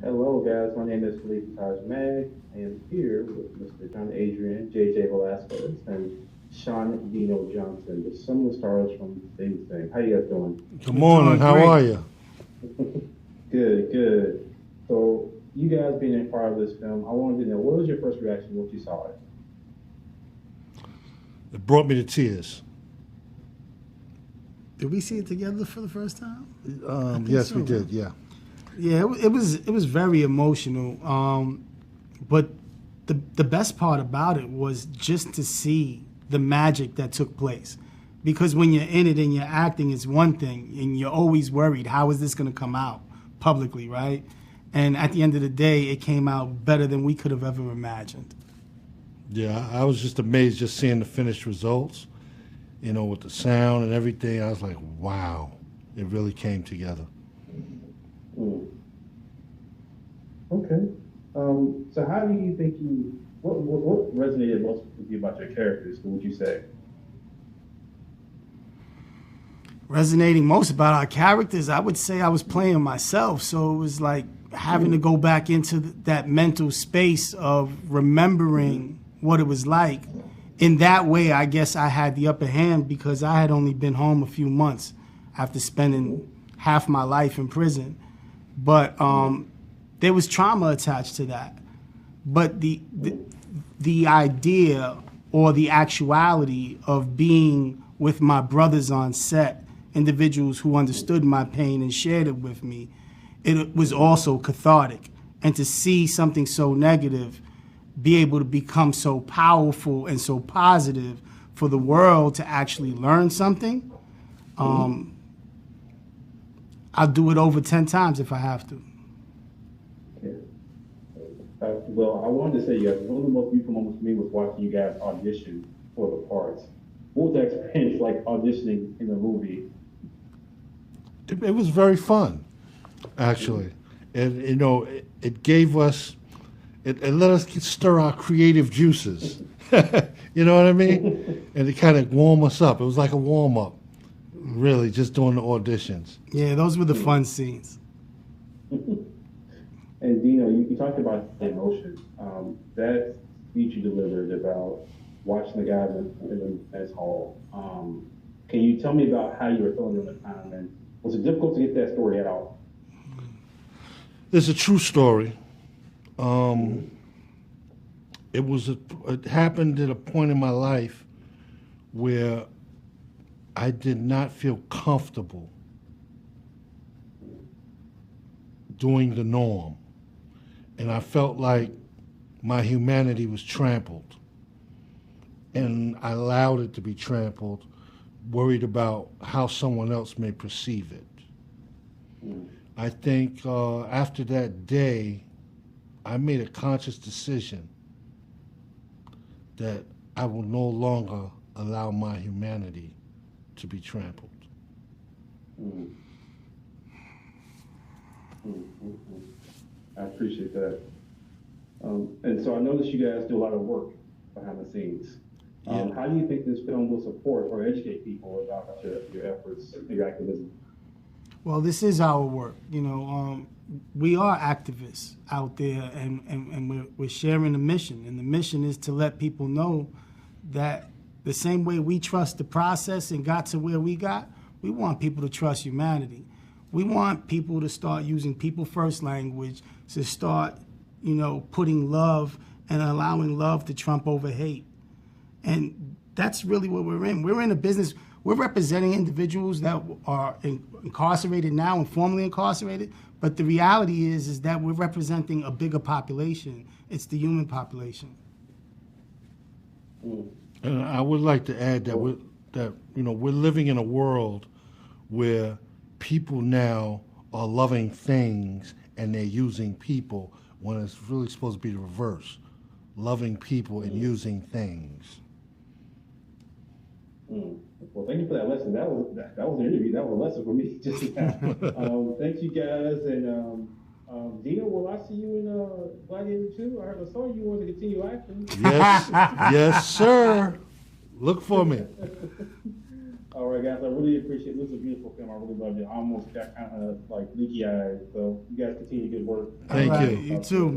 Hello, guys. My name is Taji Mag. I am here with Mr. Jon-Adrian, JJ Velazquez, and Sean Dino Johnson, the similar stars from Things Thing. How you guys doing? Good We're morning. doing How are great. you? Good, good. So, you guys being a part of this film, I wanted to know what was your first reaction once you saw it? It brought me to tears. Did we see it together for the first time? think Yes, we so. did. Yeah. Yeah, it was very emotional. But the best part about it was just to see the magic that took place. Because when you're in it and you're acting, it's one thing, and you're always worried, how is this going to come out publicly, right? And at the end of the day, it came out better than we could have ever imagined. Yeah. I was just amazed just seeing the finished results. With the sound and everything. I was like, wow, it really came together. Hmm. Okay. So, how do you think what resonated most with you about your characters? What would you say? Resonating most about our characters, I would say I was playing myself. So it was like having to go back into that mental space of remembering what it was like. In that way, I guess I had the upper hand because I had only been home a few months after spending half my life in prison. But there was trauma attached to that. But the idea or the actuality of being with my brothers on set, individuals who understood my pain and shared it with me, it was also cathartic. And to see something so negative be able to become so powerful and so positive for the world to actually learn something, I'll do it over 10 times if I have to. Yeah. Well, I wanted to say, you guys, one of the most beautiful moments for me was watching you guys audition for the parts. What was that experience like auditioning in a movie? It was very fun, actually. And, it gave us, it let us stir our creative juices. You know what I mean? And it kind of warm us up. It was like a warm up, really, just doing the auditions. Yeah, those were the fun scenes. And Dino, you talked about emotion. That speech you delivered about watching the guys in the mess hall. Can you tell me about how you were feeling during the time, and was it difficult to get that story out? It's a true story. Um, it happened at a point in my life where I did not feel comfortable doing the norm. And I felt like my humanity was trampled. And I allowed it to be trampled, worried about how someone else may perceive it. Mm. I think after that day, I made a conscious decision that I will no longer allow my humanity to be trampled. Mm. Mm. Mm. Mm. I appreciate that. And so I noticed you guys do a lot of work behind the scenes. Yeah. How do you think this film will support or educate people about your efforts, your activism? Well, this is our work. We are activists out there, and we're sharing a mission. And the mission is to let people know that the same way we trust the process and got to where we got, we want people to trust humanity. We want people to start using people first language, to start, putting love and allowing love to trump over hate. And that's really what we're in. We're in a business, we're representing individuals that are incarcerated now and formerly incarcerated, but the reality is that we're representing a bigger population. It's the human population. Mm. And I would like to add that we're living in a world where people now are loving things and they're using people when it's really supposed to be the reverse, loving people and using things. Mm. Well, thank you for that lesson. That was an interview. That was a lesson for me just now. Thank you guys, and Dino, will I see you in Gladiator 2? I saw you wanted to continue acting. Yes, yes, sir. Look for me. All right, guys, I really appreciate it. This is a beautiful film. I really loved it. I almost got kind of like leaky eyed. So you guys continue good work. Thank All right, you. You too, man.